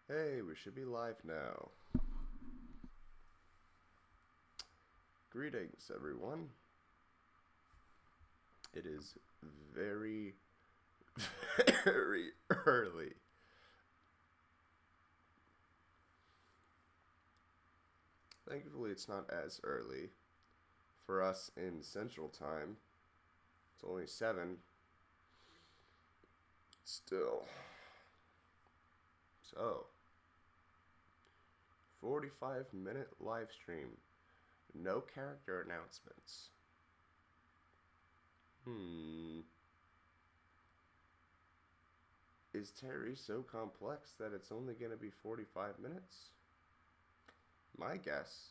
Hey, we should be live now. Greetings, everyone. It is very, very early. Thankfully, it's not as early. For us in Central Time, it's only 7. Still. So, 45-minute live stream. No character announcements. Is Terry so complex that it's only going to be 45 minutes? My guess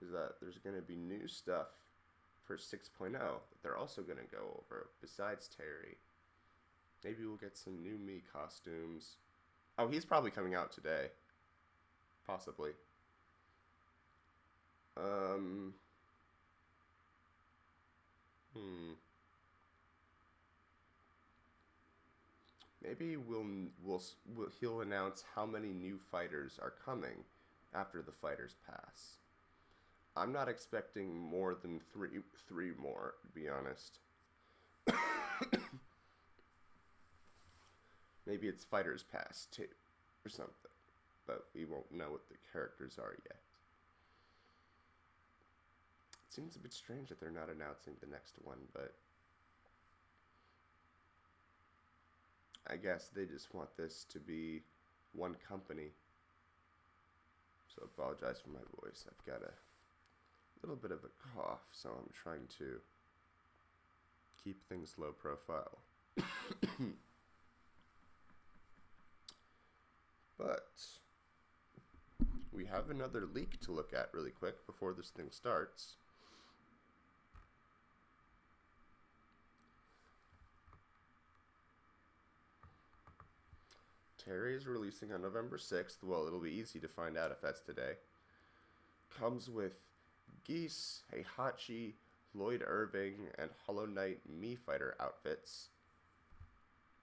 is that there's going to be new stuff for 6.0 that they're also going to go over besides Terry. Maybe we'll get some new me costumes. Oh, he's probably coming out today. Possibly. Um. Hmm. Maybe he'll announce how many new fighters are coming after the fighters pass. I'm not expecting more than three more, to be honest. Maybe it's fighters pass too, or something. But we won't know what the characters are yet. It seems a bit strange that they're not announcing the next one, but I guess they just want this to be one company. So I apologize for my voice. I've got a little bit of a cough, so I'm trying to keep things low profile. But we have another leak to look at really quick before this thing starts. Terry is releasing on November 6th. Well, it'll be easy to find out if that's today. Comes with Geese, Heihachi, Lloyd Irving, and Hollow Knight Mii Fighter outfits.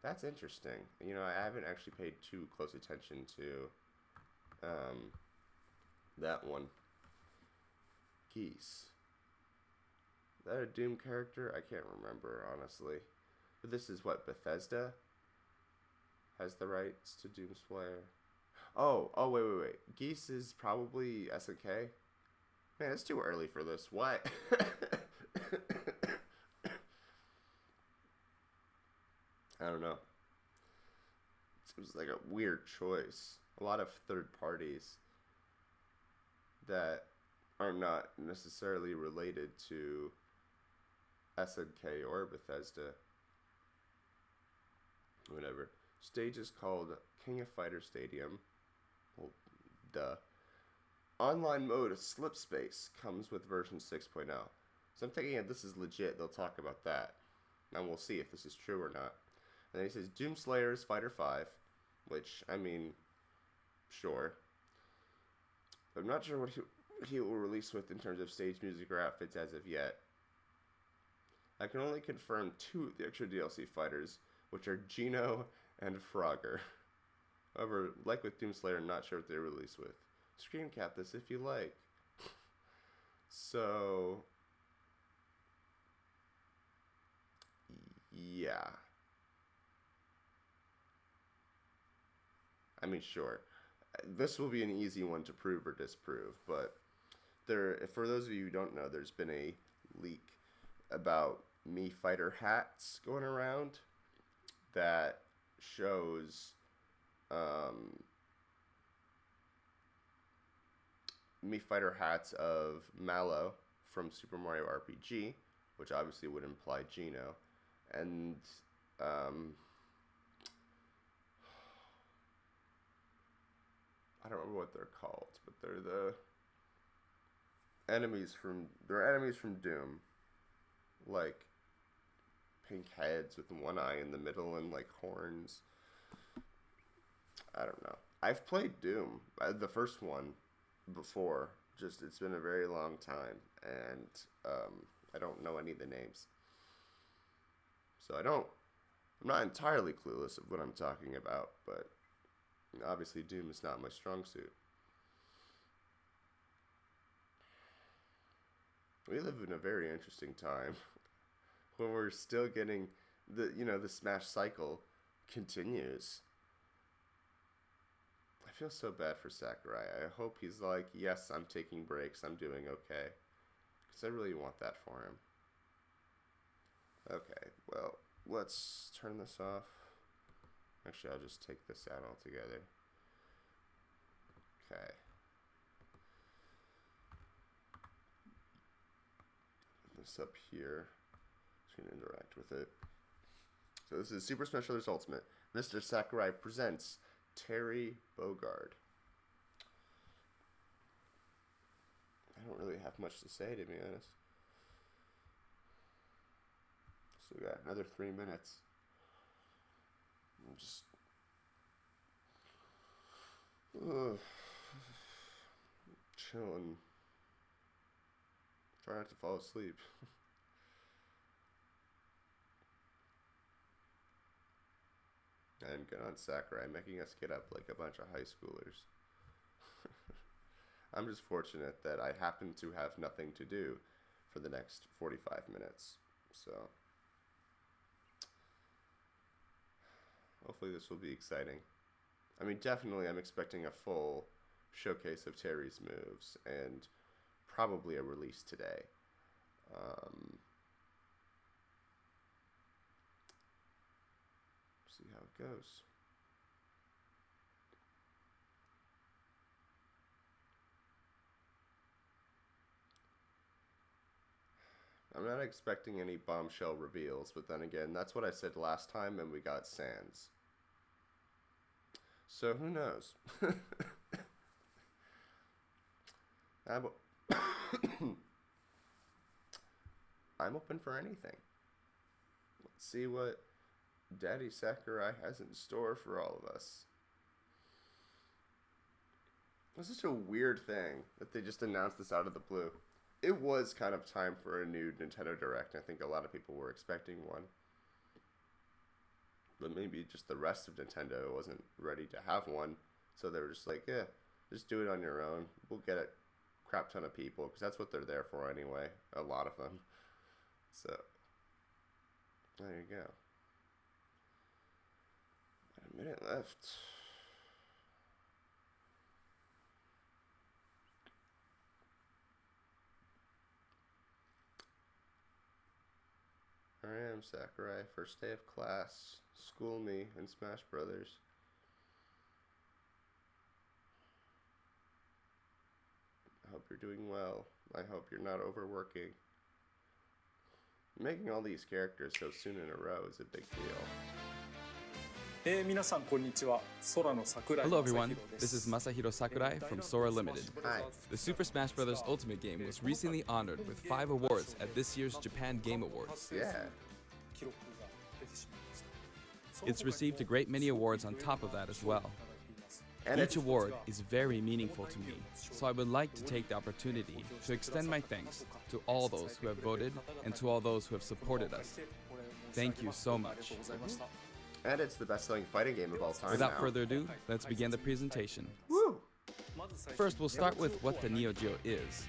That's interesting. You know, I haven't actually paid too close attention to that one. Geese. Is that a Doom character? I can't remember, honestly. But this is what, Bethesda has the rights to Doomslayer? Oh, wait. Geese is probably SNK? Man, it's too early for this. What? I don't know. It was like a weird choice. A lot of third parties that are not necessarily related to SNK or Bethesda. Whatever. Stage is called King of Fighter Stadium. Well, duh. Online mode Slip Space comes with version 6.0. So I'm thinking if this is legit, they'll talk about that. And we'll see if this is true or not. And then he says Doomslayer's Fighter 5, which, I mean, sure. I'm not sure what he will release with in terms of stage music or outfits as of yet. I can only confirm 2 of the extra DLC fighters, which are Gino and Frogger. However, like with Doomslayer, I'm not sure what they release with. Screen cap this if you like. So, yeah. I mean, sure. This will be an easy one to prove or disprove, but for those of you who don't know, there's been a leak about Mii Fighter hats going around that shows Mii Fighter hats of Mallow from Super Mario RPG, which obviously would imply Gino, and I don't remember what they're called, but they're enemies from Doom, like pink heads with one eye in the middle and like horns. I don't know. I've played Doom, the first one, before. Just it's been a very long time, and I don't know any of the names, so I'm not entirely clueless of what I'm talking about, but Obviously, Doom is not my strong suit. We live in a very interesting time when we're still getting the Smash cycle continues. I feel so bad for Sakurai. I hope he's like, yes, I'm taking breaks, I'm doing okay. Because I really want that for him. Okay, well, let's turn this off. Actually, I'll just take this out altogether. Okay. Put this up here. So you can interact with it. So this is Super Smash Bros. Ultimate. Mr. Sakurai presents Terry Bogard. I don't really have much to say, to be honest. So we got another 3 minutes. I'm just chilling. Try not to fall asleep. And good on Sakurai, making us get up like a bunch of high schoolers. I'm just fortunate that I happen to have nothing to do for the next 45 minutes. So hopefully this will be exciting. I mean, definitely I'm expecting a full showcase of Terry's moves and probably a release today. See how it goes. I'm not expecting any bombshell reveals, but then again, that's what I said last time, and we got Sans. So who knows? I'm open for anything. Let's see what Daddy Sakurai has in store for all of us. It's such a weird thing that they just announced this out of the blue. It was kind of time for a new Nintendo Direct. I think a lot of people were expecting one. But maybe just the rest of Nintendo wasn't ready to have one. So they were just like, yeah, just do it on your own. We'll get a crap ton of people, because that's what they're there for anyway. A lot of them. So, there you go. A minute left. Here I am, Sakurai. First day of class. School me in Smash Brothers. I hope you're doing well. I hope you're not overworking. Making all these characters so soon in a row is a big deal. Hello everyone, this is Masahiro Sakurai from Sora Limited. Hi. The Super Smash Bros. Ultimate game was recently honored with 5 awards at this year's Japan Game Awards. Yeah. It's received a great many awards on top of that as well. And Each award is very meaningful to me, so I would like to take the opportunity to extend my thanks to all those who have voted and to all those who have supported us. Thank you so much. And it's the best-selling fighting game of all time Without now. further ado, let's begin the presentation. Woo! First, we'll start with what the Neo Geo is.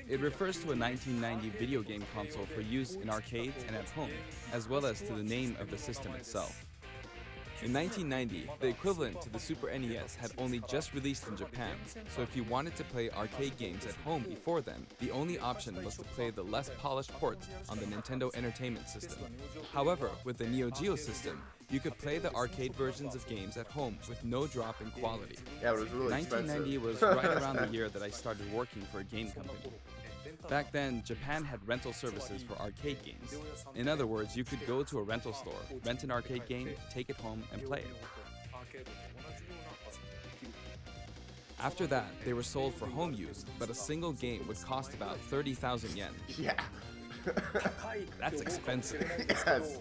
It refers to a 1990 video game console for use in arcades and at home, as well as to the name of the system itself. In 1990, the equivalent to the Super NES had only just released in Japan, so if you wanted to play arcade games at home before then, the only option was to play the less polished ports on the Nintendo Entertainment System. However, with the Neo Geo system, you could play the arcade versions of games at home with no drop in quality. Yeah, it was really 1990 expensive. was right around the year that I started working for a game company. Back then, Japan had rental services for arcade games. In other words, you could go to a rental store, rent an arcade game, take it home, and play it. After that, they were sold for home use, but a single game would cost about 30,000 yen. Yeah. That's expensive. Yes.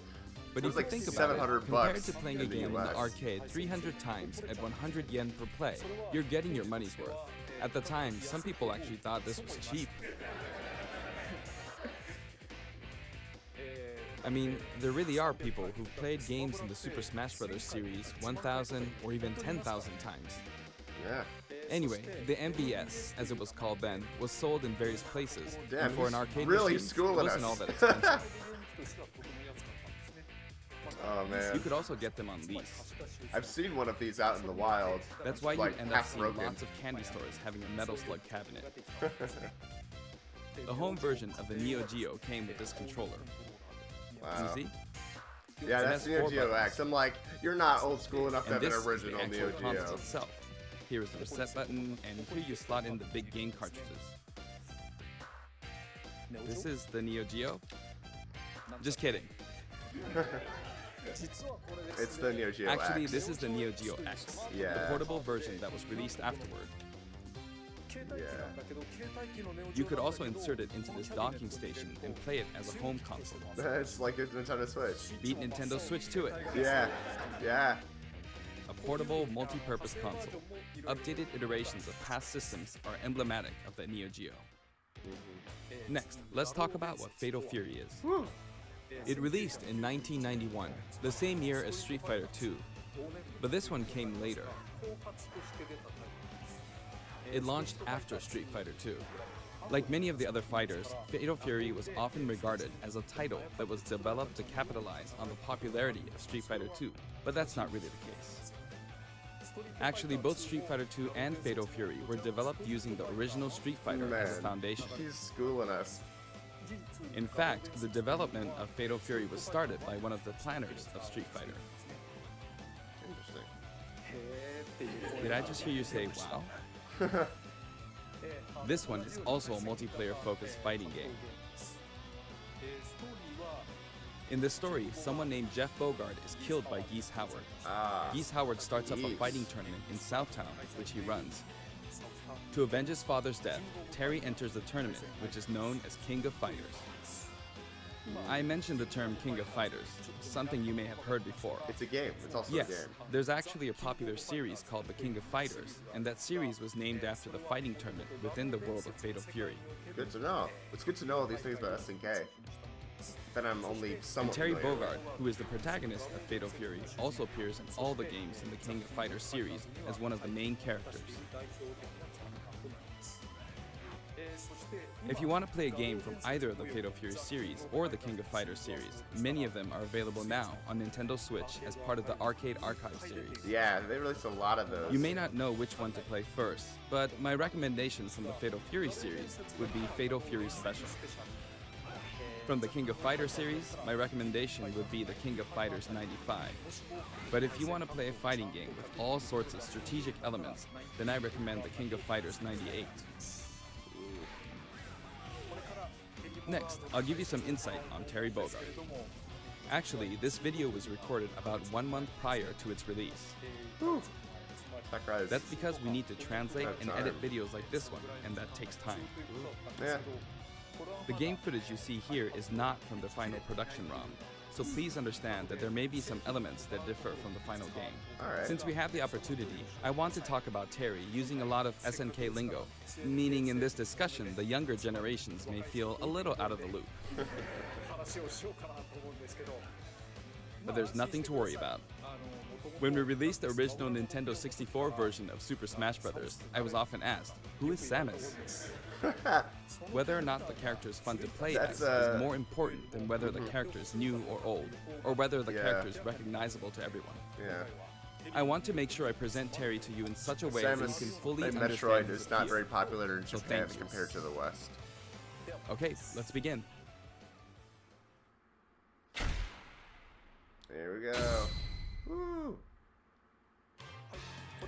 But It if was you like think about 700 it, compared bucks to playing a in the game in the US. arcade 300 times at 100 yen per play, you're getting your money's worth. At the time, some people actually thought this was cheap. I mean, there really are people who've played games in the Super Smash Bros. Series 1,000 or even 10,000 times. Yeah. Anyway, the MBS, as it was called then, was sold in various places, Damn, and for an he's arcade really machine, it schooling wasn't us. all that expensive. Oh man. You could also get them on lease. I've seen one of these out in the wild. That's why like, you end up half seeing broken. lots of candy stores having a Metal Slug cabinet. The home version of the Neo Geo came with this controller. Can you Wow. see? Yeah, It that's has Neo 4 Geo buttons. X. I'm like, you're not old school enough to And have this an is the original actual Neo console Geo. itself. Here is the reset button, and here you slot in the big game cartridges. This is the Neo Geo? Just kidding. It's the Neo Geo Actually, X. this is the Neo Geo X, Yeah. the portable version that was released afterward. Yeah. You could also insert it into this docking station and play it as a home console. It's like a Nintendo Switch. Beat Nintendo Switch to it. Yeah. Yeah. A portable, multi-purpose console. Updated iterations of past systems are emblematic of the Neo Geo. Next, let's talk about what Fatal Fury is. It released in 1991, the same year as Street Fighter II, but this one came later. It launched after Street Fighter II. Like many of the other fighters, Fatal Fury was often regarded as a title that was developed to capitalize on the popularity of Street Fighter II, but that's not really the case. Actually, both Street Fighter II and Fatal Fury were developed using the original Street Fighter as a foundation. He's schooling us. In fact, the development of Fatal Fury was started by one of the planners of Street Fighter. Interesting. Did I just hear you say, wow? This one is also a multiplayer-focused fighting game. In this story, someone named Jeff Bogard is killed by Geese Howard. Geese Howard starts up a Geese. fighting tournament in Southtown, which he runs. To avenge his father's death, Terry enters the tournament, which is known as King of Fighters. I mentioned the term King of Fighters, something you may have heard before. It's a game. It's also Yes, a game. there's actually a popular series called The King of Fighters, and that series was named after the fighting tournament within the world of Fatal Fury. Good to know. It's good to know all these things about SNK. That I'm only And somewhat Terry familiar Bogard, with. who is the protagonist of Fatal Fury, also appears in all the games in the King of Fighters series as one of the main characters. If you want to play a game from either of the Fatal Fury series or the King of Fighters series, many of them are available now on Nintendo Switch as part of the Arcade Archive series. Yeah, they released a lot of those. You may not know which one to play first, but my recommendation from the Fatal Fury series would be Fatal Fury Special. From the King of Fighters series, my recommendation would be the King of Fighters 95. But if you want to play a fighting game with all sorts of strategic elements, then I recommend the King of Fighters 98. Next, I'll give you some insight on Terry Bogard. Actually, this video was recorded about 1 month prior to its release. Sakurai. That's because we need to translate That's and hard. edit videos like this one, and that takes time. Yeah. The game footage you see here is not from the final production ROM, so please understand that there may be some elements that differ from the final game. Alright. Since we have the opportunity, I want to talk about Terry using a lot of SNK lingo, meaning in this discussion the younger generations may feel a little out of the loop. But there's nothing to worry about. When we released the original Nintendo 64 version of Super Smash Bros., I was often asked, who is Samus? Whether or not the character is fun to play That's, as is more important than whether the character is new or old, or whether the Yeah. character is recognizable to everyone. Yeah. I want to make sure I present Terry to you in such a way that you can fully and understand Metroid his is not appeal. very popular in So Japan thank you. compared to the West. Okay, let's begin. Here we go. Woo!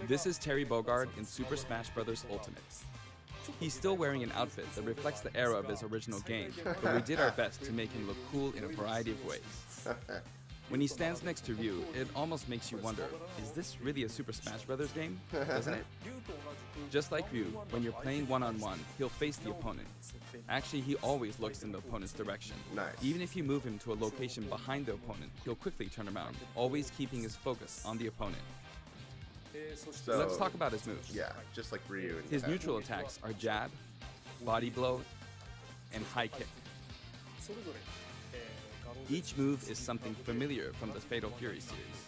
This is Terry Bogard in Super Smash Bros. Ultimate. He's still wearing an outfit that reflects the era of his original game, but we did our best to make him look cool in a variety of ways. When he stands next to Ryu, it almost makes you wonder, is this really a Super Smash Bros. Game? Doesn't it? Just like Ryu, when you're playing one-on-one, he'll face the opponent. Actually, he always looks in the opponent's direction. Nice. Even if you move him to a location behind the opponent, he'll quickly turn around, always keeping his focus on the opponent. So, Let's talk about his moves. Yeah, just like Ryu. And His Ken. neutral attacks are jab, body blow, and high kick. Each move is something familiar from the Fatal Fury series.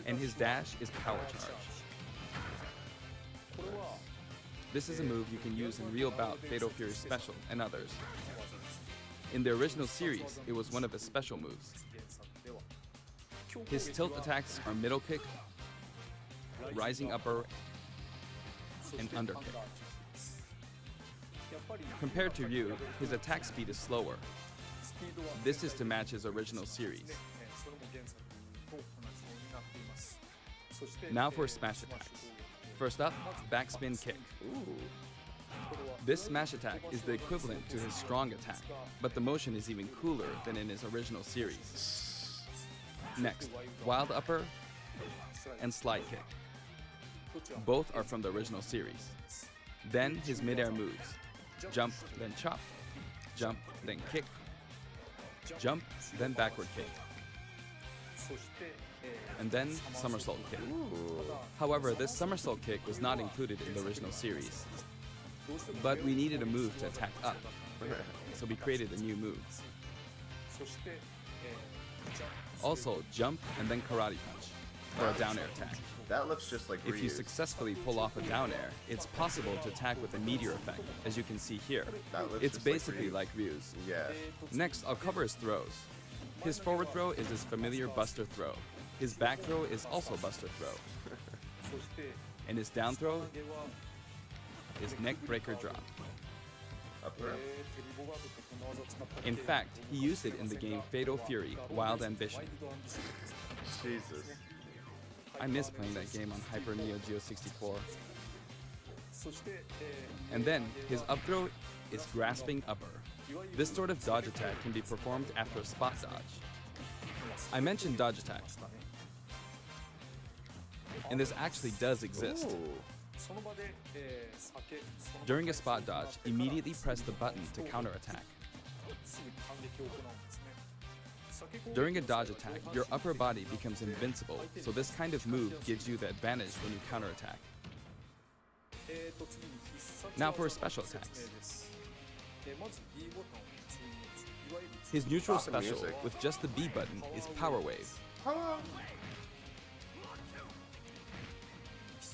And his dash is Power Charge. This is a move you can use in real bout Fatal Fury Special and others. In the original series, it was one of his special moves. His tilt attacks are middle kick, rising upper, and underkick. Compared to Ryu, his attack speed is slower. This is to match his original series. Now for smash attacks. First up, backspin kick. This smash attack is the equivalent to his strong attack, but the motion is even cooler than in his original series. Next, wild upper and slide kick. Both are from the original series. Then his midair moves. Jump, then chop. Jump, then kick. Jump, then backward kick. And then somersault kick. However, this somersault kick was not included in the original series. But we needed a move to attack up, so we created a new move. Also, jump and then karate punch, for a down air attack. That looks just like If you successfully pull off a down air, it's possible to attack with a meteor effect, as you can see here. It's basically like Ryu's. Yeah. Next, I'll cover his throws. His forward throw is his familiar buster throw. His back throw is also buster throw. And his down throw is neck breaker drop. Upper. In fact, he used it in the game Fatal Fury Wild Ambition. Jesus. I miss playing that game on Hyper Neo Geo 64. And then, his up throw is grasping upper. This sort of dodge attack can be performed after a spot dodge. I mentioned dodge attack, and this actually does exist. Ooh. During a spot dodge, immediately press the button to counterattack. During a dodge attack, your upper body becomes invincible, so this kind of move gives you the advantage when you counterattack. Now for his special attacks. His neutral Awesome special, music. with just the B button, is Power Wave.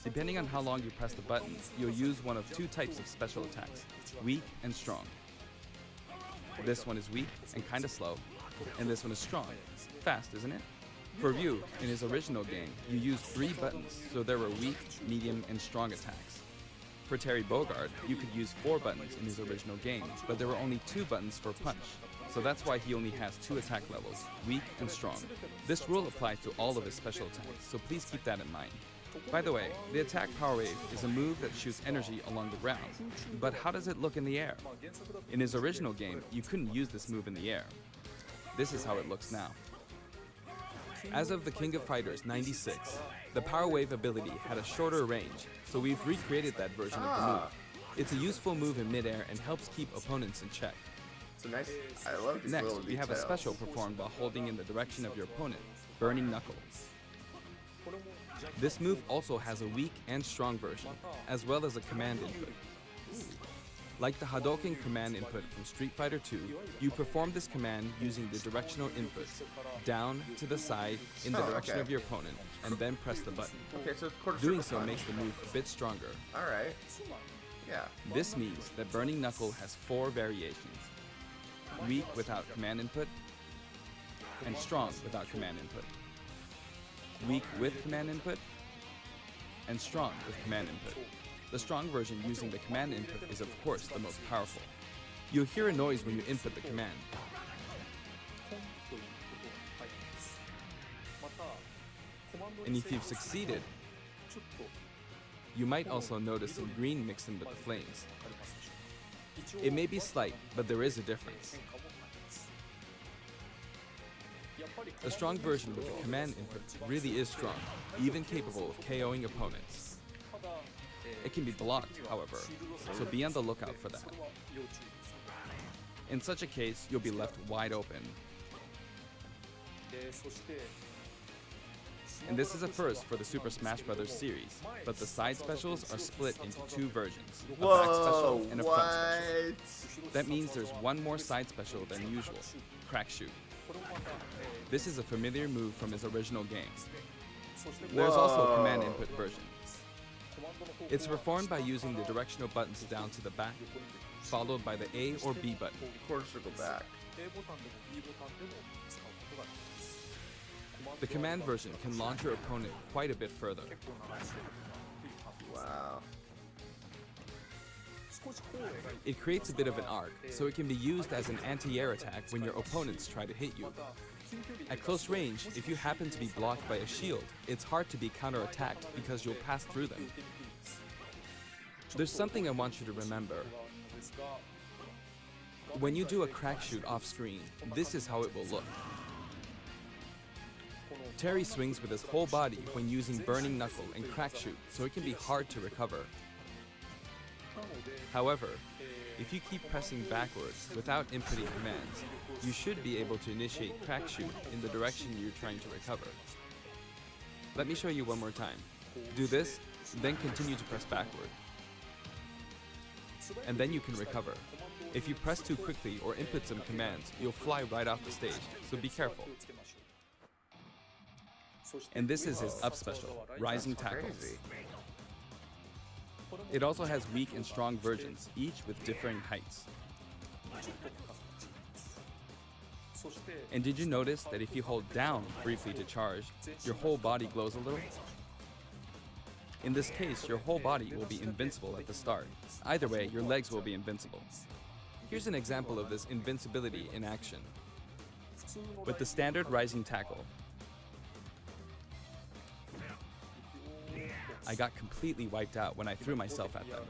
Depending on how long you press the button, you'll use one of two types of special attacks, weak and strong. This one is weak and kinda slow, and this one is strong. Fast, isn't it? For Ryu, in his original game, you used 3 buttons, so there were weak, medium, and strong attacks. For Terry Bogard, you could use 4 buttons in his original game, but there were only 2 buttons for punch, so that's why he only has 2 attack levels, weak and strong. This rule applies to all of his special attacks, so please keep that in mind. By the way, the attack Power Wave is a move that shoots energy along the ground, but how does it look in the air? In his original game, you couldn't use this move in the air. This is how it looks now. As of the King of Fighters 96, the Power Wave ability had a shorter range, so we've recreated that version of the move. It's a useful move in midair and helps keep opponents in check. It's a nice. I love these Next, little we have a details. special performed while holding in the direction of your opponent, Burning Knuckle. This move also has a weak and strong version, as well as a command input. Like the Hadouken command input from Street Fighter II, you perform this command using the directional inputs, down, to the side, in the direction okay. of your opponent, and then press the button. Okay, so it's quarter Doing circle so punch. makes the move a bit stronger. Alright. Yeah. This means that Burning Knuckle has 4 variations. Weak without command input, and strong without command input. Weak with command input, and strong with command input. The strong version using the command input is of course the most powerful. You'll hear a noise when you input the command. And if you've succeeded, you might also notice some green mixed in with the flames. It may be slight, but there is a difference. The strong version with the command input really is strong, even capable of KOing opponents. It can be blocked, however, so be on the lookout for that. In such a case, you'll be left wide open. And this is a first for the Super Smash Bros. Series, but the side specials are split into two versions, a back special and a front special. That means there's one more side special than usual, Crack Shoot. This is a familiar move from his original game. There's also a command input version. It's performed by using the directional buttons down to the back, followed by the A or B button. Quarter circle back. The command version can launch your opponent quite a bit further. Wow. It creates a bit of an arc, so it can be used as an anti-air attack when your opponents try to hit you. At close range, if you happen to be blocked by a shield, it's hard to be counterattacked because you'll pass through them. There's something I want you to remember. When you do a crack shoot off screen, this is how it will look. Terry swings with his whole body when using Burning Knuckle and Crack Shoot, so it can be hard to recover. However, if you keep pressing backwards without inputting commands, you should be able to initiate Crack Shoot in the direction you're trying to recover. Let me show you one more time. Do this, then continue to press backward. And then you can recover. If you press too quickly or input some commands, you'll fly right off the stage, so be careful. And this is his up special, Rising Tackle. It also has weak and strong versions, each with differing heights. And did you notice that if you hold down briefly to charge, your whole body glows a little? In this case, your whole body will be invincible at the start. Either way, your legs will be invincible. Here's an example of this invincibility in action. With the standard Rising Tackle, I got completely wiped out when I threw myself at them.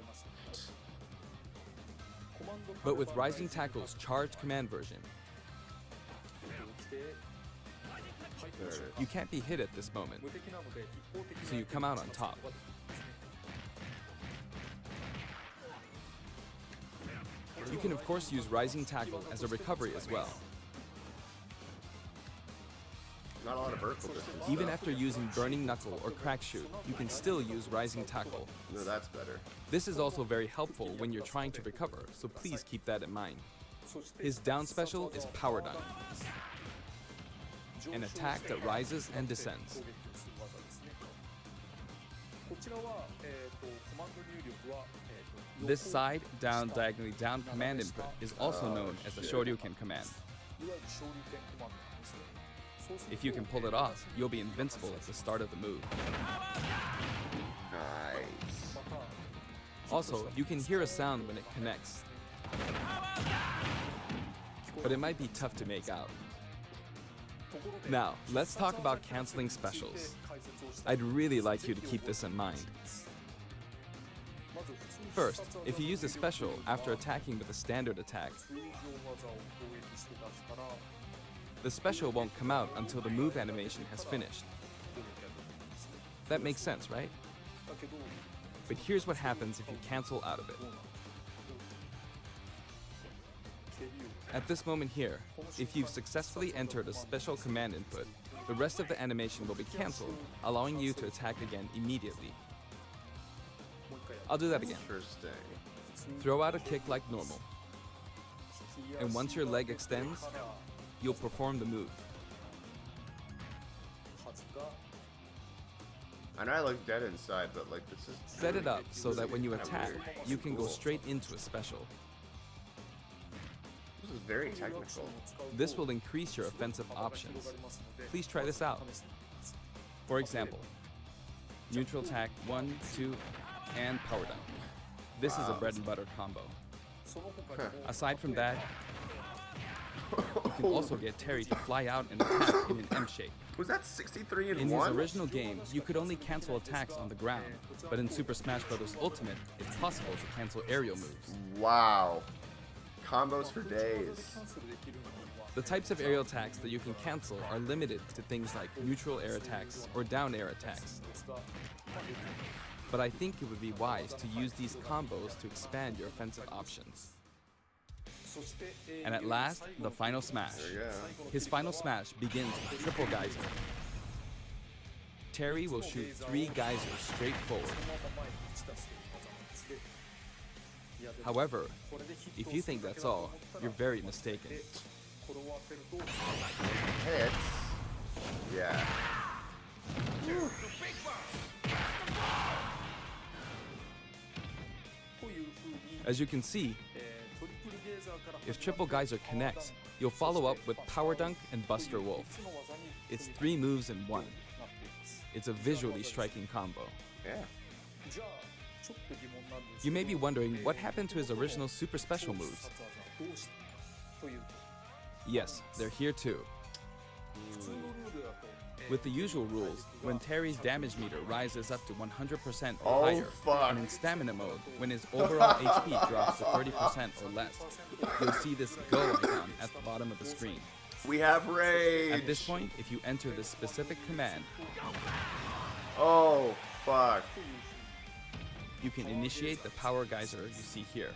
But with Rising Tackle's charged command version, you can't be hit at this moment, so you come out on top. You can of course use Rising Tackle as a recovery as well. Not a lot of vertical distance. Even after using Burning Knuckle or Crack Shoot, you can still use Rising Tackle. No, that's better. This is also very helpful when you're trying to recover, so please keep that in mind. His down special is Power Dunk, an attack that rises and descends. This side, down, diagonally down command input is also known as the Shoryuken command. If you can pull it off, you'll be invincible at the start of the move. Nice. Also, you can hear a sound when it connects, but it might be tough to make out. Now, let's talk about canceling specials. I'd really like you to keep this in mind. First, if you use a special after attacking with a standard attack, the special won't come out until the move animation has finished. That makes sense, right? But here's what happens if you cancel out of it. At this moment here, if you've successfully entered a special command input, the rest of the animation will be cancelled, allowing you to attack again immediately. I'll do that again. Interesting. Throw out a kick like normal. And once your leg extends, you'll perform the move. I know I look dead inside, but like this is... Set it up so that when you attack, you can go straight into a special. This is very technical. This will increase your offensive options. Please try this out. For example, neutral attack 1, 2, and power down. This is a bread and butter combo. Aside from that, you can also get Terry to fly out and attack in an M shape. Was that 63 In in his one? original game, you could only cancel attacks on the ground, but in Super Smash Bros. Ultimate, it's possible to cancel aerial moves. Wow. Combos for days. The types of aerial attacks that you can cancel are limited to things like neutral air attacks or down air attacks. But I think it would be wise to use these combos to expand your offensive options. And at last, the final smash. There you go. His final smash begins with Triple Geyser. Terry will shoot 3 geysers straight forward. However, if you think that's all, you're very mistaken. Hits. Yeah. As you can see, if Triple Geyser connects, you'll follow up with Power Dunk and Buster Wolf. It's 3 moves in 1. It's a visually striking combo. Yeah. You may be wondering what happened to his original super special moves. Yes, they're here too. With the usual rules, when Terry's damage meter rises up to 100% or higher, fuck. and in stamina mode, when his overall HP drops to 30% or less, you'll see this go icon at the bottom of the screen. We have rage. At this point, if you enter this specific command, oh, fuck. you can initiate the power geyser you see here.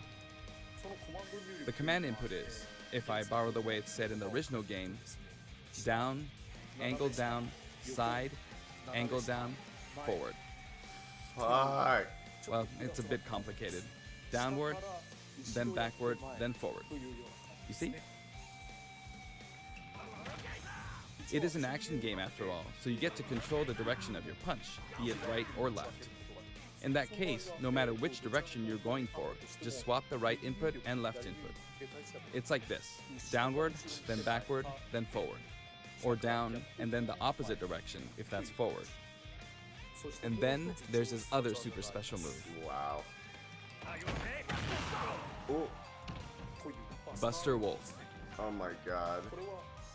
The command input is, if I borrow the way it's said in the original game, down, angle down, side, angle down, forward. Fuck. Well, it's a bit complicated. Downward, then backward, then forward. You see? It is an action game after all, so you get to control the direction of your punch, be it right or left. In that case, no matter which direction you're going for, just swap the right input and left input. It's like this: downward, then backward, then forward. Or down, and then the opposite direction, if that's forward. And then there's his other super special move, Wow. Oh. Buster Wolf. Oh my god.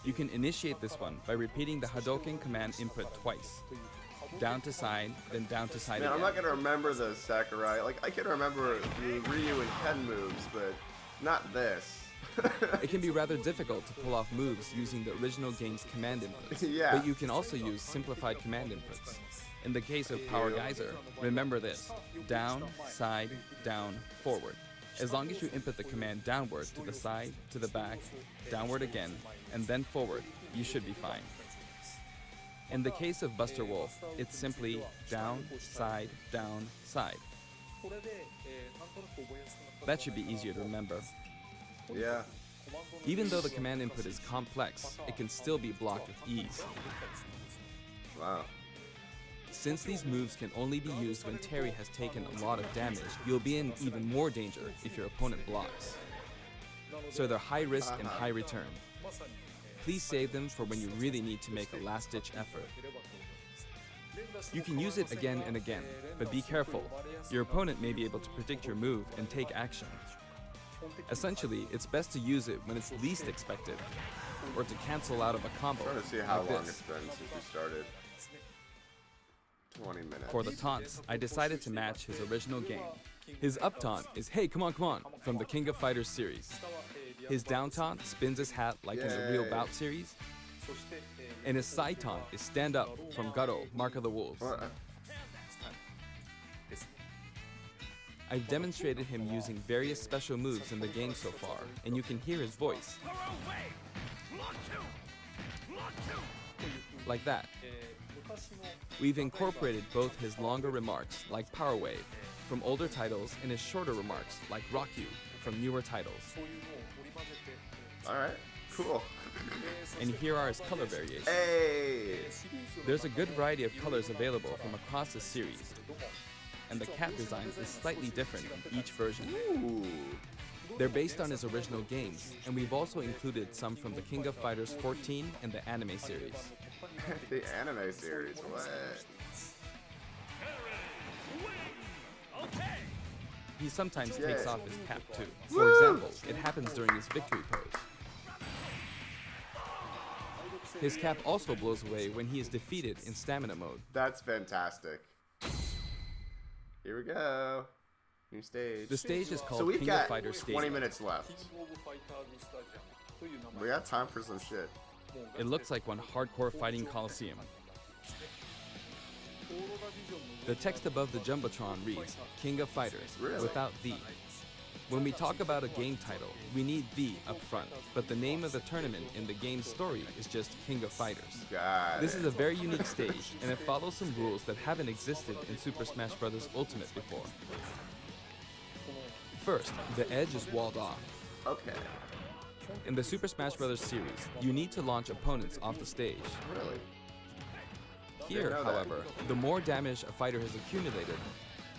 You can initiate this one by repeating the Hadouken command input twice. Down to side, then down to side Man, I'm again. not gonna remember the Sakurai. Like, I can remember the Ryu and Ken moves, but not this. It can be rather difficult to pull off moves using the original game's command inputs, Yeah. but you can also use simplified command inputs. In the case of Power Geyser, remember this: down, side, down, forward. As long as you input the command downward to the side, to the back, downward again, and then forward, you should be fine. In the case of Buster Wolf, it's simply down, side, side. That should be easier to remember. Yeah. Even though the command input is complex, it can still be blocked with ease. Wow. Since these moves can only be used when Terry has taken a lot of damage, you'll be in even more danger if your opponent blocks. So they're high risk and high return. Please save them for when you really need to make a last-ditch effort. You can use it again and again, but be careful. Your opponent may be able to predict your move and take action. Essentially, it's best to use it when it's least expected, or to cancel out of a combo. I'm trying to see how like long this. it's been since we started. 20 minutes. For the taunts, I decided to match his original game. His up taunt is "Hey, come on," from the King of Fighters series. His down taunt spins his hat like in the Real Yay. Bout series. And his side taunt is "Stand Up" from Garo, Mark of the Wolves. What? I've demonstrated him using various special moves in the game so far, and you can hear his voice. Like that. We've incorporated both his longer remarks, like Power Wave, from older titles, and his shorter remarks, like Rock You, from newer titles. Alright. Cool. And here are his color variations. Hey! There's a good variety of colors available from across the series, and the cap design is slightly different in each version. Ooh. They're based on his original games, and we've also included some from the King of Fighters 14 and the anime series. The anime series. What? He sometimes Yay. takes off his cap too. For example, it happens during his victory pose. His cap also blows away when he is defeated in stamina mode. That's fantastic. Here we go. New stage. The stage is called So we've King got of Fighters 20 Stadium. minutes left. We got time for some shit. It looks like one hardcore fighting coliseum. The text above the Jumbotron reads, King of Fighters, Really? without the. When we talk about a game title, we need the up front, but the name of the tournament in the game's story is just King of Fighters. This is a very unique stage, and it follows some rules that haven't existed in Super Smash Bros. Ultimate before. First, the edge is walled off. Okay. In the Super Smash Bros. Series, you need to launch opponents off the stage. Really? Here, however, the more damage a fighter has accumulated,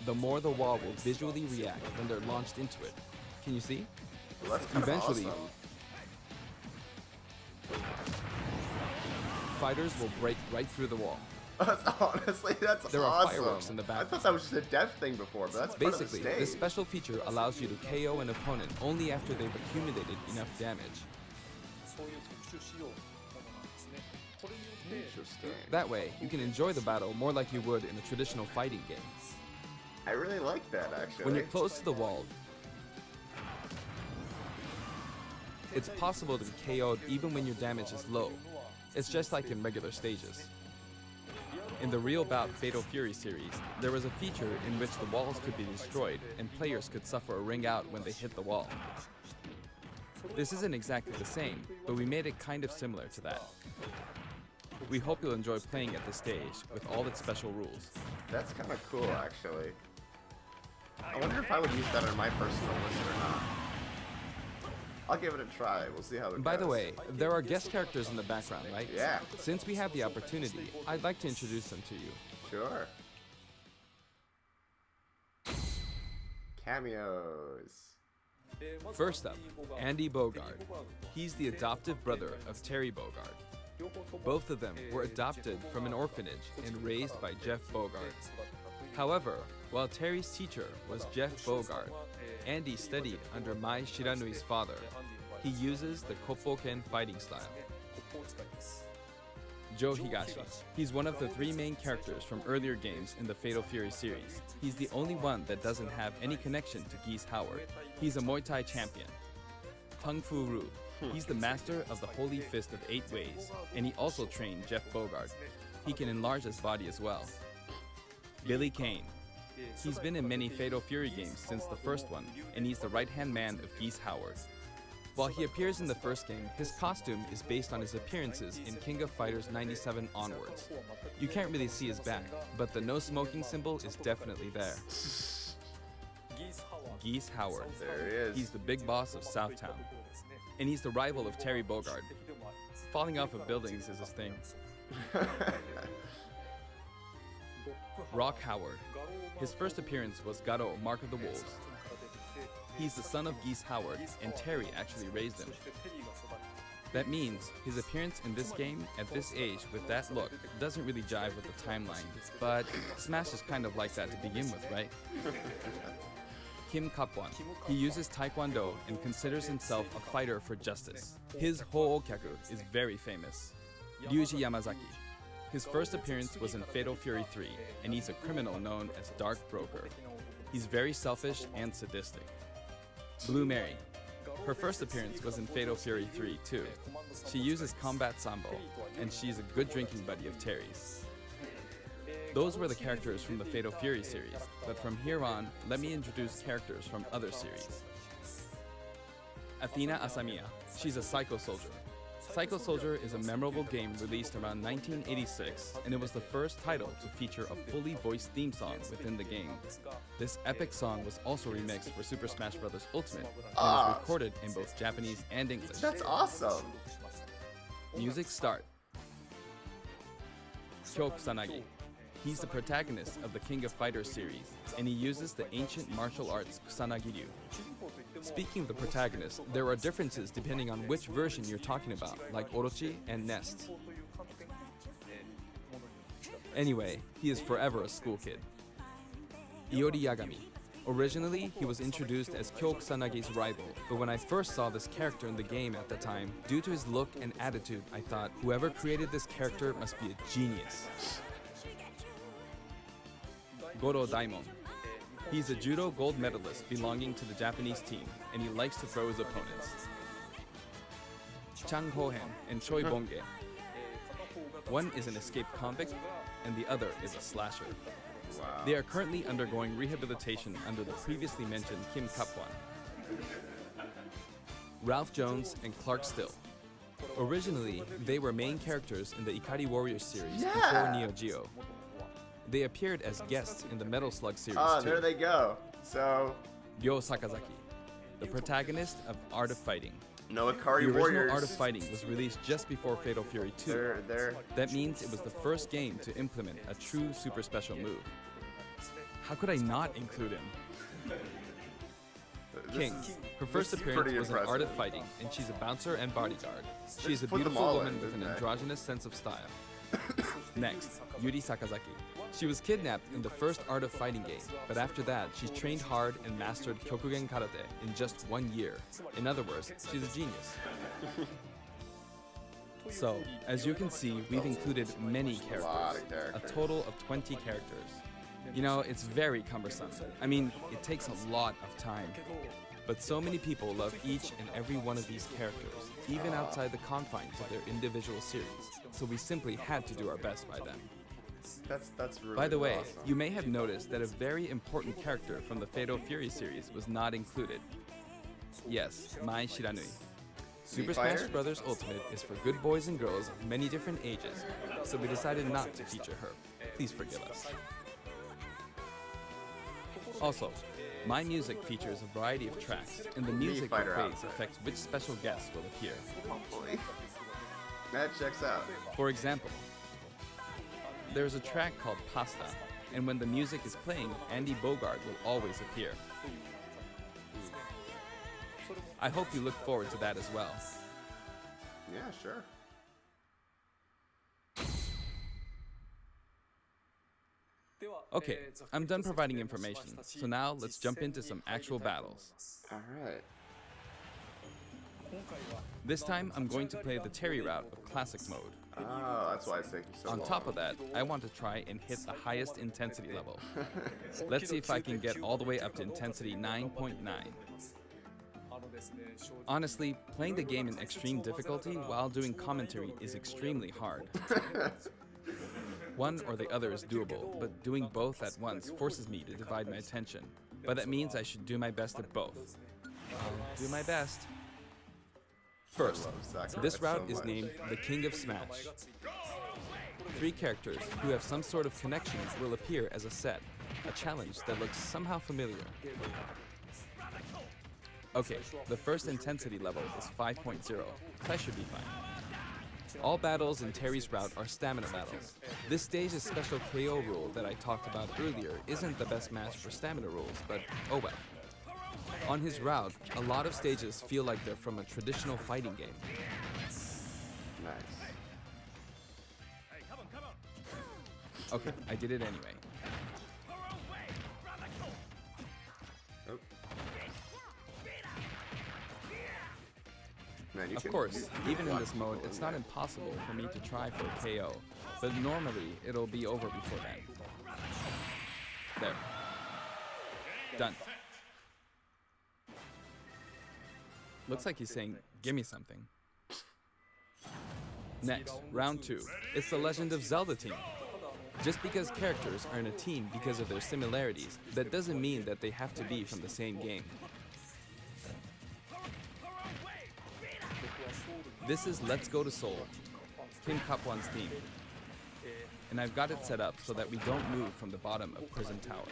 the more the wall will visually react when they're launched into it. Can you see? Well, that's kind Eventually, of awesome. Fighters will break right through the wall. Honestly, that's There awesome. are fireworks in the I background. thought that was just a death thing before, but that's part Basically, of the stage. this special feature allows you to KO an opponent only after they've accumulated enough damage. Interesting. That way, you can enjoy the battle more like you would in a traditional fighting game. I really like that, actually. When you're close to the wall, it's possible to be KO'd even when your damage is low. It's just like in regular stages. In the Real Bout Fatal Fury series, there was a feature in which the walls could be destroyed and players could suffer a ring out when they hit the wall. This isn't exactly the same, but we made it kind of similar to that. We hope you'll enjoy playing at this stage with all its special rules. That's kind of cool, actually. I wonder if I would use that on my personal list or not. I'll give it a try. We'll see how it goes. By the way, there are guest characters in the background, right? Yeah. Since we have the opportunity, I'd like to introduce them to you. Sure. Cameos. First up, Andy Bogard. He's the adoptive brother of Terry Bogard. Both of them were adopted from an orphanage and raised by Jeff Bogard. However, while Terry's teacher was Jeff Bogard, Andy studied under Mai Shiranui's father. He uses the Koppoken fighting style. Joe Higashi. He's one of the three main characters from earlier games in the Fatal Fury series. He's the only one that doesn't have any connection to Geese Howard. He's a Muay Thai champion. Tung Fu Ru. He's the master of the Holy Fist of 8 Ways, and he also trained Jeff Bogard. He can enlarge his body as well. Billy Kane. He's been in many Fatal Fury games since the first one, and he's the right-hand man of Geese Howard. While he appears in the first game, his costume is based on his appearances in King of Fighters 97 onwards. You can't really see his back, but the no smoking symbol is definitely there. Geese Howard. There he is. He's the big boss of Southtown. And he's the rival of Terry Bogard. Falling off of buildings is his thing. Rock Howard. His first appearance was Garo, Mark of the Wolves. He's the son of Geese Howard, and Terry actually raised him. That means his appearance in this game at this age with that look doesn't really jive with the timeline, but Smash is kind of like that to begin with, right? Kim Kapwan. He uses Taekwondo and considers himself a fighter for justice. His Ho'okyaku is very famous. Ryuji Yamazaki. His first appearance was in Fatal Fury 3, and he's a criminal known as Dark Broker. He's very selfish and sadistic. Blue Mary. Her first appearance was in Fatal Fury 3 too. She uses Combat Sambo, and she's a good drinking buddy of Terry's. Those were the characters from the Fatal Fury series, but from here on, let me introduce characters from other series. Athena Asamiya. She's a Psycho Soldier. Psycho Soldier is a memorable game released around 1986, and it was the first title to feature a fully voiced theme song within the game. This epic song was also remixed for Super Smash Bros. Ultimate, and was recorded in both Japanese and English. That's awesome. Music start. Kyo Kusanagi. He's the protagonist of the King of Fighters series, and he uses the ancient martial arts Kusanagi-ryu. Speaking of the protagonist, there are differences depending on which version you're talking about, like Orochi and Nest. Anyway, he is forever a school kid. Iori Yagami. Originally, he was introduced as Kyo Kusanagi's rival, but when I first saw this character in the game at the time, due to his look and attitude, I thought, whoever created this character must be a genius. Goro Daimon. He's a judo gold medalist belonging to the Japanese team, and he likes to throw his opponents. Chang Hohen and Choi Bonge. One is an escaped convict, and the other is a slasher. Wow. They are currently undergoing rehabilitation under the previously mentioned Kim Kapwan. Ralph Jones and Clark Still. Originally, they were main characters in the Ikari Warriors series before Neo Geo. They appeared as guests in the Metal Slug series too. There they go. So, Ryo Sakazaki, the protagonist of Art of Fighting. no The Ikari original Warriors. Art of Fighting was released just before Fatal Fury 2. They're That means it was the first game to implement a true super special move. How could I not include him? King. Her first appearance was in Art of Fighting, and she's a bouncer and bodyguard. She is a put them beautiful all woman in, with an didn't they? androgynous sense of style. Next, Yuri Sakazaki. She was kidnapped in the first Art of Fighting game, but after that, she trained hard and mastered Kyokugen Karate in just 1 year. In other words, she's a genius. So, as you can see, we've included many lot characters, of characters. a total of 20 characters. You know, it's very cumbersome. I mean, it takes a lot of time. But so many people love each and every one of these characters, even outside the confines of their individual series, so we simply had to do our best by them. That's really By the way, awesome. you may have noticed that a very important character from the Fatal Fury series was not included. Yes, Mai Shiranui. Super Smash Fighter? Bros. Ultimate is for good boys and girls of many different ages, so we decided not to feature her. Please forgive us. Also, my music features a variety of tracks, and the music it Fighter plays outfit. affects which special guests will appear. Hopefully. That checks out. For example, there's a track called Pasta, and when the music is playing, Andy Bogard will always appear. I hope you look forward to that as well. Yeah, sure. Okay, I'm done providing information, so now let's jump into some actual battles. All right. This time, I'm going to play the Terry route of Classic mode. Oh, that's why it's taking so long. On top of that, I want to try and hit the highest intensity level. Let's see if I can get all the way up to intensity 9.9. Honestly, playing the game in extreme difficulty while doing commentary is extremely hard. One or the other is doable, but doing both at once forces me to divide my attention. But that means I should do my best at both. I'll do my best. First, this route is named the King of Smash. 3 characters who have some sort of connection will appear as a set, a challenge that looks somehow familiar. Okay, the first intensity level is 5.0, so I should be fine. All battles in Terry's route are stamina battles. This stage's special KO rule that I talked about earlier isn't the best match for stamina rules, but oh well. On his route, a lot of stages feel like they're from a traditional fighting game. Nice. Okay, I did it anyway. Oh. Man, you Of can- course, you even in block this mode, people it's in not there. impossible for me to try for a KO, but normally it'll be over before that. There. Done. Looks like he's saying, "Give me something." Next, round 2. It's the Legend of Zelda team. Just because characters are in a team because of their similarities, that doesn't mean that they have to be from the same game. This is Let's Go to Seoul, Kim Kapwan's theme. And I've got it set up so that we don't move from the bottom of Prison Tower.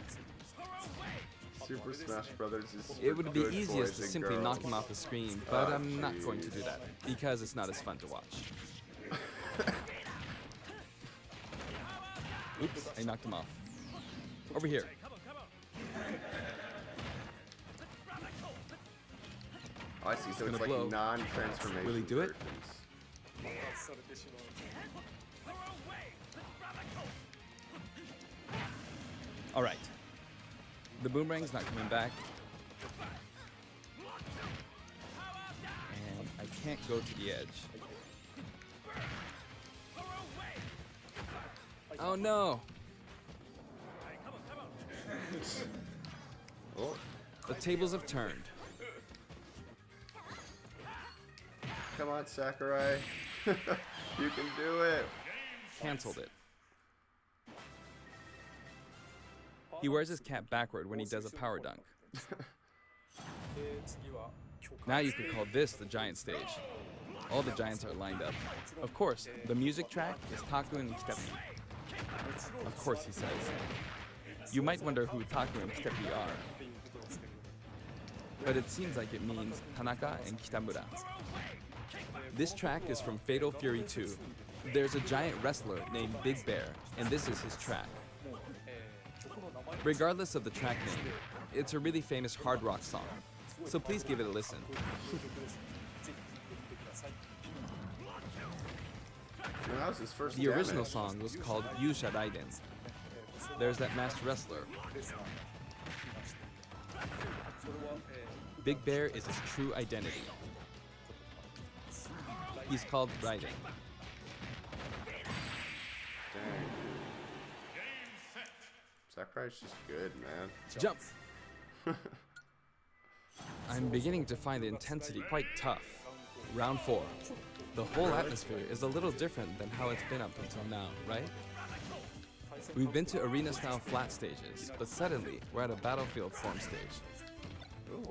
Super Smash Brothers is It would be good easiest boys to and simply girls. knock him off the screen, but Oh, I'm not going to jeez. do that, because it's not as fun to watch. Oops, I knocked him off. Over here. Oh, I see. So gonna it's like blow. non-transformation. Will he do it? versions. All right. The boomerang's not coming back. And I can't go to the edge. Oh no! Oh, The tables have turned. come on, Sakurai. You can do it. Cancelled it. He wears his cap backward when he does a power dunk. Now you could call this the giant stage. All the giants are lined up. Of course, the music track is Taku and Kitepi. Of course, he says. You might wonder who Taku and Kitepi are. But it seems like it means Tanaka and Kitamura. This track is from Fatal Fury 2. There's a giant wrestler named Big Bear, and this is his track. Regardless of the track name, it's a really famous hard rock song, so please give it a listen. That was his first The original song was called Yusha Raiden. There's that masked wrestler. Big Bear is his true identity. He's called Raiden. Dang. Sakurai's just good, man. Jump! I'm beginning to find the intensity quite tough. Round 4. The whole atmosphere is a little different than how it's been up until now, right? We've been to arena-style flat stages, but suddenly we're at a battlefield form stage.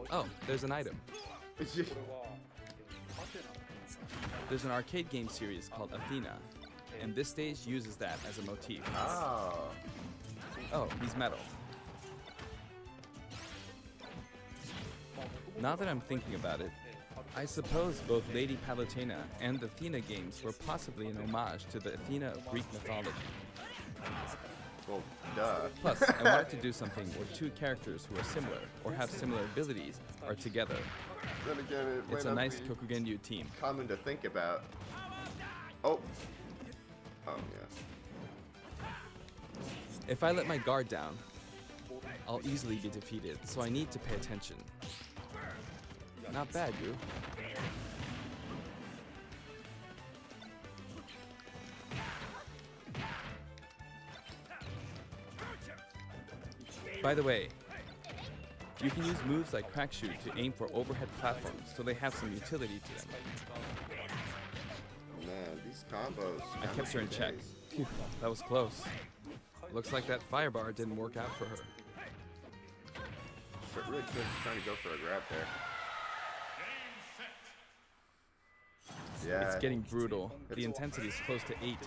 Oh, there's an item. There's an arcade game series called Athena, and this stage uses that as a motif. Oh, he's metal. Now that I'm thinking about it, I suppose both Lady Palutena and the Athena games were possibly an homage to the Athena of Greek mythology. Well, duh. Plus, I wanted to do something where two characters who are similar or have similar abilities are together. Then again, It's a nice Kokugenryu team. Common to think about. Oh. Yeah. If I let my guard down, I'll easily be defeated, so I need to pay attention. Not bad, you. By the way, you can use moves like Crack Shoot to aim for overhead platforms, so they have some utility to them. Man, these combos. I kept her in check. Phew, that was close. Looks like that fire bar didn't work out for her. But really good trying to go for a grab there. Yeah. It's getting brutal. The intensity is close to 8.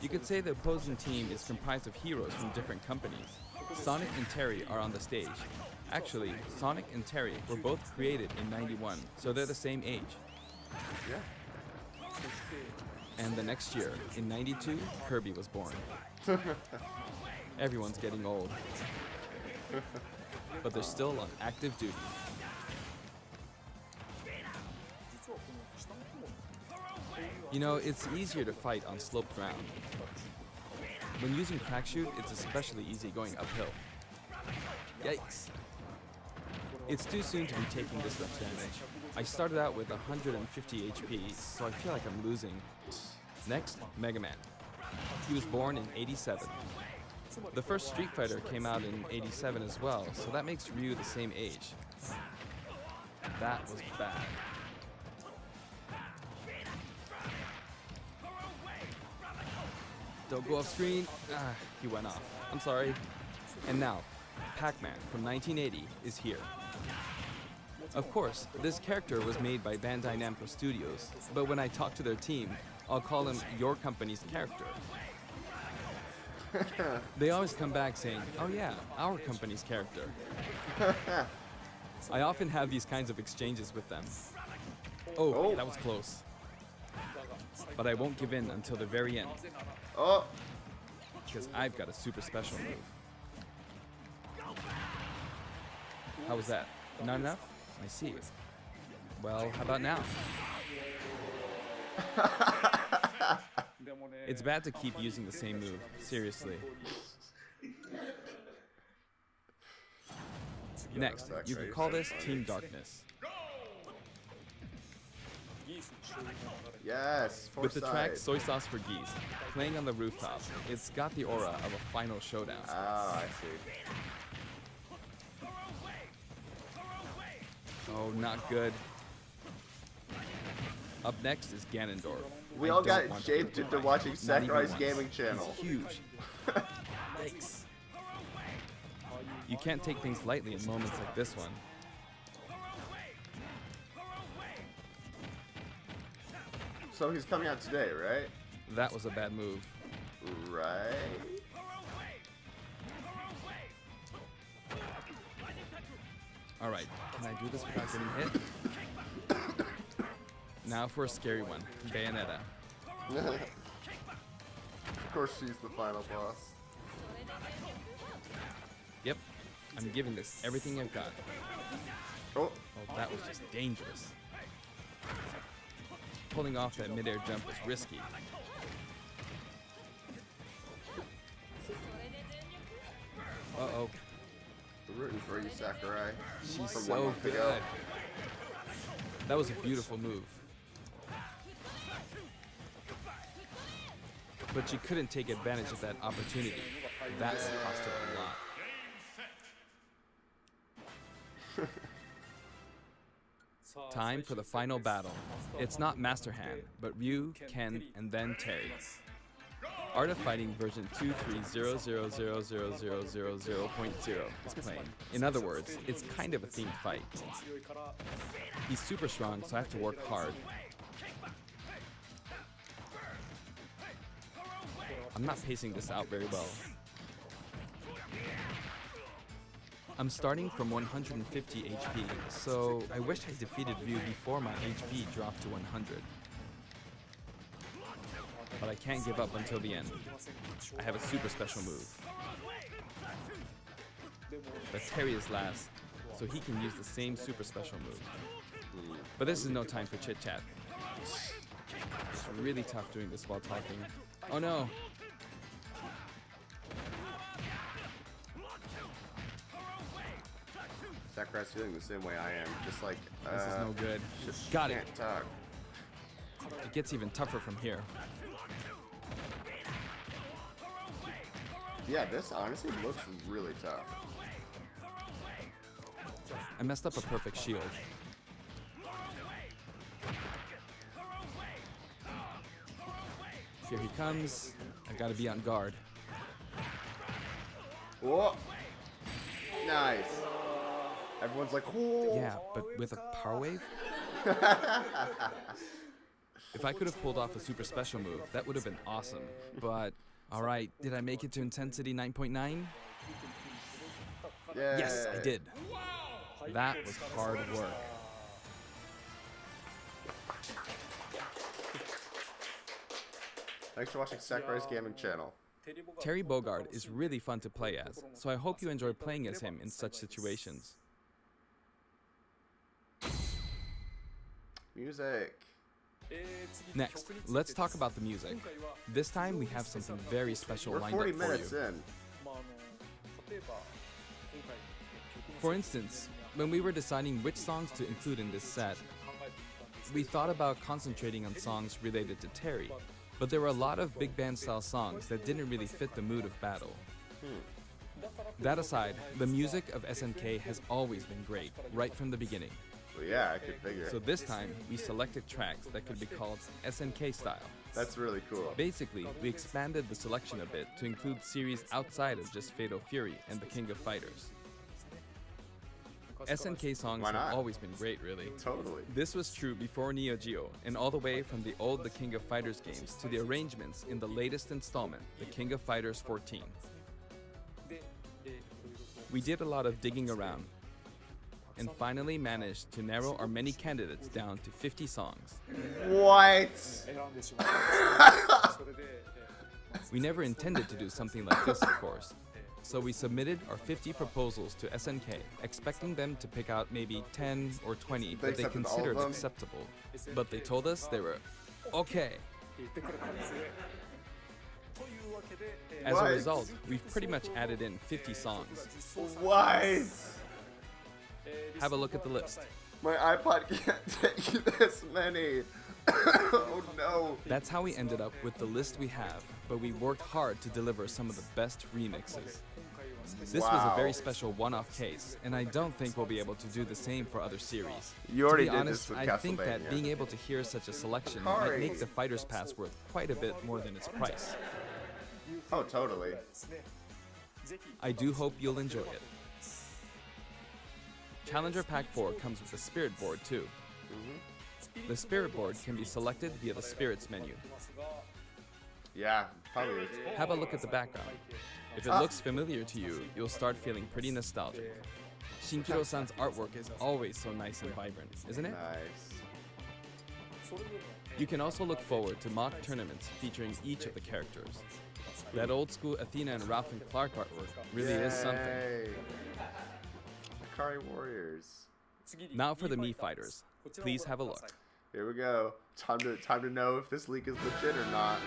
You could say the opposing team is comprised of heroes from different companies. Sonic and Terry are on the stage. Actually, Sonic and Terry were both created in '91, so they're the same age. Yeah. And the next year, in '92, Kirby was born. Everyone's getting old. But they're still on active duty. You know, it's easier to fight on sloped ground. When using Crack Shoot, it's especially easy going uphill. Yikes. It's too soon to be taking this much damage. I started out with 150 HP, so I feel like I'm losing. Next, Mega Man. He was born in '87. The first Street Fighter came out in '87 as well, so that makes Ryu the same age. That was bad. Don't go off screen. He went off. I'm sorry. And now, Pac-Man from 1980 is here. Of course, this character was made by Bandai Namco Studios, but when I talk to their team, I'll call him your company's character. They always come back saying, oh yeah, our company's character. I often have these kinds of exchanges with them. Oh, that was close. But I won't give in until the very end. Oh! Because I've got a super special move. How was that? Not enough? I see. Well, how about now? It's bad to keep using the same move. Seriously. Next, you could call this Team Darkness. Yes, with the track Soy Sauce for Geese, playing on the rooftop, it's got the aura of a final showdown. Ah, I see. Oh, not good. Up next is Ganondorf. We all got shaped into watching Sakurai's gaming channel. He's huge. Yikes. You can't take things lightly in moments like this one. So he's coming out today, right? That was a bad move. Right. Alright, can I do this without getting hit? Now for a scary one, Bayonetta. Of course she's the final boss. Yep, I'm giving this everything I've got. Oh, Oh, that was just dangerous. Pulling off that midair jump was risky. Uh-oh. we're rooting for you, Sakurai. She's From 1 so month good. ago. That was a beautiful move. But she couldn't take advantage of that opportunity. That cost her a lot. Time for the final battle. It's not Master Hand, but Ryu, Ken, and then Terry. Art of Fighting version 230000000.0 is playing. In other words, it's kind of a themed fight. He's super strong, so I have to work hard. I'm not pacing this out very well. I'm starting from 150 HP, so I wish I defeated Ryu before my HP dropped to 100. But I can't give up until the end. I have a super special move. But Terry is last, so he can use the same super special move. But this is no time for chit-chat. It's really tough doing this while talking. Oh no! Sakurai's feeling the same way I am. Just like, This is no good. just Got it. can't talk. It gets even tougher from here. Yeah, this honestly looks really tough. I messed up a perfect shield. Here he comes. I gotta be on guard. Whoa! Nice. Everyone's like, whoa! Yeah, but with a power wave? If I could have pulled off a super special move, that would have been awesome. But, alright, did I make it to intensity 9.9? Yeah. Yes, I did. That was hard work. Thanks for watching Sakurai's Gaming channel. Terry Bogard is really fun to play as, so I hope you enjoy playing as him in such situations. Music. Next, let's talk about the music. This time we have something very special We're lined up 40 for minutes you. in. For instance, when we were deciding which songs to include in this set, we thought about concentrating on songs related to Terry, but there were a lot of big band style songs that didn't really fit the mood of battle. That aside, the music of SNK has always been great, right from the beginning. Well, yeah, I could figure. So this time, we selected tracks that could be called SNK style. That's really cool. Basically, we expanded the selection a bit to include series outside of just Fatal Fury and the King of Fighters. SNK songs Why have not? always been great, really. Totally. This was true before Neo Geo, and all the way from the old The King of Fighters games to the arrangements in the latest installment, The King of Fighters 14. We did a lot of digging around, and finally managed to narrow our many candidates down to 50 songs. What? We never intended to do something like this, of course. So we submitted our 50 proposals to SNK, expecting them to pick out maybe 10 or 20 that they accepted all of considered them? acceptable. But they told us they were okay. As a What? result, we've pretty much added in 50 songs. What? Have a look at the list. My iPod can't take this many. Oh no. That's how we ended up with the list we have, but we worked hard to deliver some of the best remixes. This was a Wow. very special one-off case, and I don't think we'll be able to do the same for other series. You already to be did honest, this with I think that Castlevania. being able to hear such a selection might Hurry. make the Fighter's Pass worth quite a bit more than its price. Oh, totally. I do hope you'll enjoy it. Challenger Pack 4 comes with a Spirit board too. The Spirit board can be selected via the Spirits menu. Yeah, probably. Have a look at the background. If it looks familiar to you, you'll start feeling pretty nostalgic. Shinkiro-san's artwork is always so nice and vibrant, isn't it? Nice. You can also look forward to mock tournaments featuring each of the characters. That old school Athena and Ralph and Clark artwork really is something. Yay. Akari Warriors. Now for the Mii Fighters. Please have a look. Here we go. Time to know if this leak is legit or not.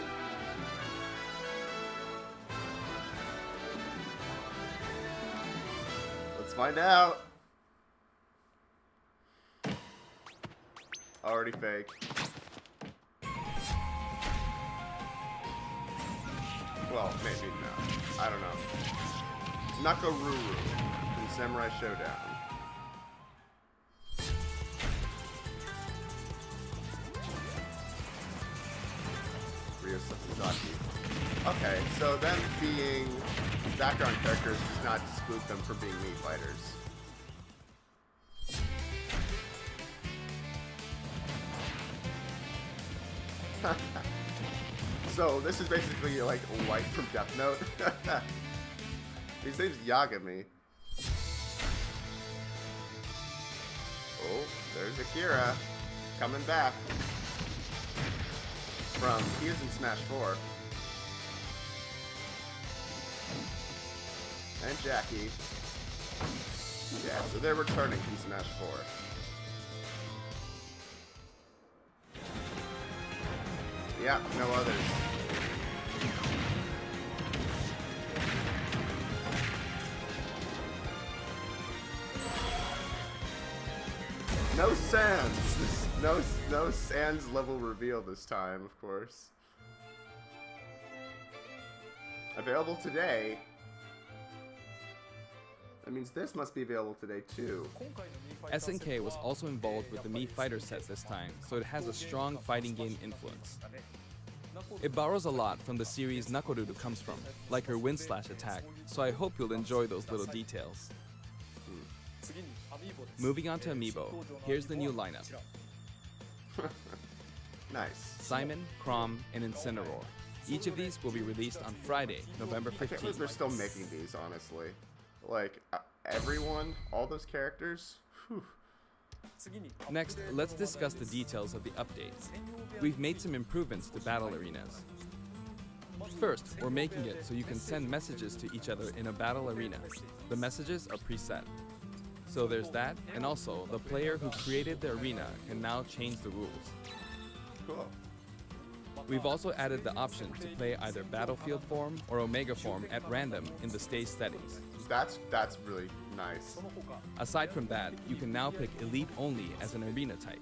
Let's find out. Already fake. Well, maybe no. I don't know. Nakaruru in Samurai Showdown. Ryo Sasaki. Okay, so them being background characters does not spook them from being Mii fighters. So this is basically like White from Death Note. His name's Yagami. Oh, there's Akira coming back. He was in Smash 4. And Jackie. Yeah, so they're returning from Smash 4. Yeah, no others. No Sans! No Sans level reveal this time, of course. Available today. That means this must be available today too. SNK was also involved with the Mii Fighter set this time, so it has a strong fighting game influence. It borrows a lot from the series Nakoruru comes from, like her wind slash attack, so I hope you'll enjoy those little details. Moving on to Amiibo, here's the new lineup. Nice. Simon, Chrom, and Incineroar. Each of these will be released on Friday, November I can't believe 15th. they're still making these, honestly. Like, everyone, all those characters. Whew. Next, let's discuss the details of the updates. We've made some improvements to battle arenas. First, we're making it so you can send messages to each other in a battle arena. The messages are preset. So there's that, and also, the player who created the arena can now change the rules. Cool. We've also added the option to play either Battlefield form or Omega form at random in the stage settings. That's really nice. Aside from that, you can now pick Elite only as an arena type.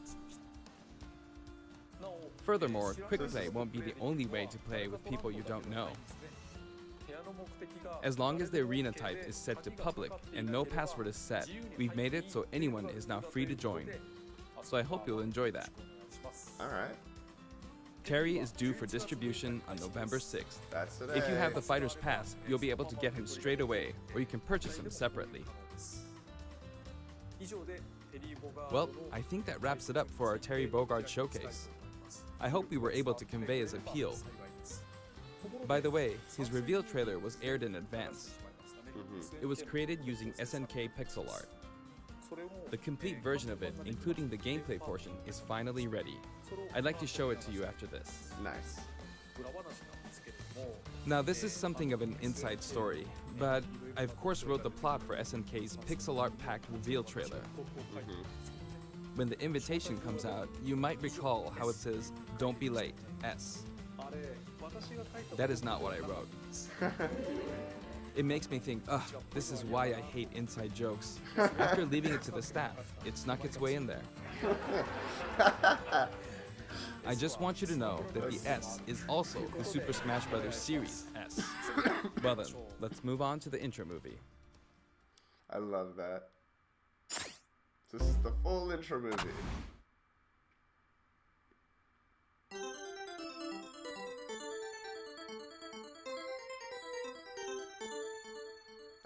Furthermore, quick play won't be the only way to play with people you don't know. As long as the arena type is set to public and no password is set, we've made it so anyone is now free to join. So I hope you'll enjoy that. Alright. Terry is due for distribution on November 6th. That's today. If you have the Fighter's Pass, you'll be able to get him straight away, or you can purchase him separately. Well, I think that wraps it up for our Terry Bogard showcase. I hope we were able to convey his appeal. By the way, his reveal trailer was aired in advance. It was created using SNK pixel art. The complete version of it, including the gameplay portion, is finally ready. I'd like to show it to you after this. Nice. Now this is something of an inside story, but I of course wrote the plot for SNK's pixel art packed reveal trailer. When the invitation comes out, you might recall how it says, "Don't be late, S." That is not what I wrote. It makes me think, ugh, this is why I hate inside jokes. After leaving it to the staff, it snuck its way in there. I just want you to know that the S is also the Super Smash Bros. Series S. Well then, let's move on to the intro movie. I love that. This is the full intro movie.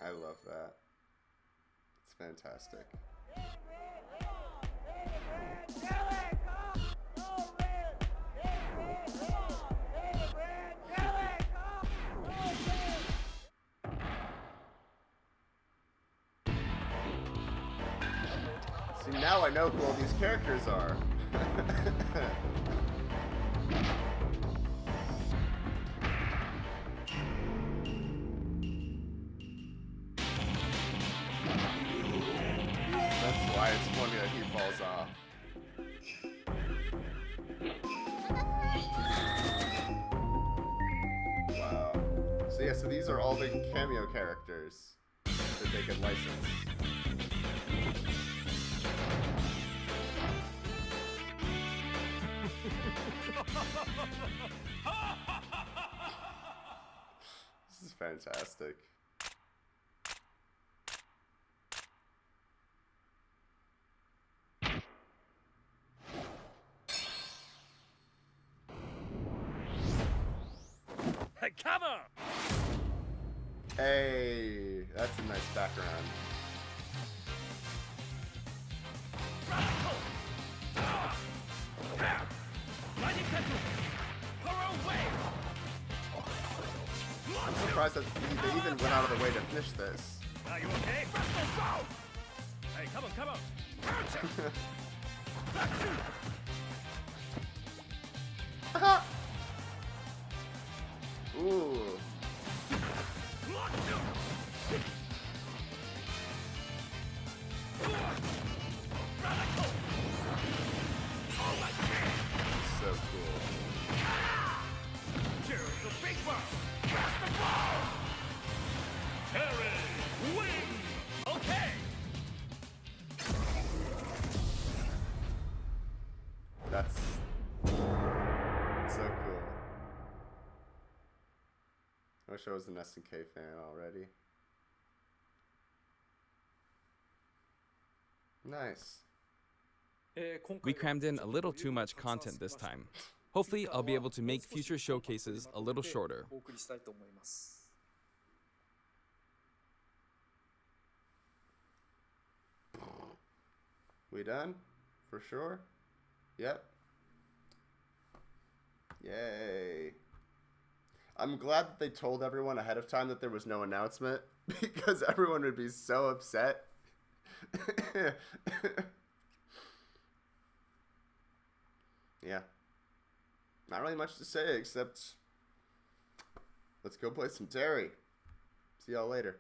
I love that. It's fantastic. See, now I know who all these characters are. That's why it's funny that he falls off. Wow. So yeah, so these are all the cameo characters that they could license. This is fantastic. Cover! Hey, that's a nice background. I'm surprised that they even went out of the way to finish this. Are you okay? Hey, come on, come on! Ooh. So cool. Here's the big one! Cast the ball! Terry, win! Okay! That's so cool. I wish I was an SNK fan already. Nice. We crammed in a little too much content this time. Hopefully, I'll be able to make future showcases a little shorter. We done? For sure? Yep. Yay. I'm glad that they told everyone ahead of time that there was no announcement, because everyone would be so upset. Yeah. Not really much to say except let's go play some Terry. See y'all later.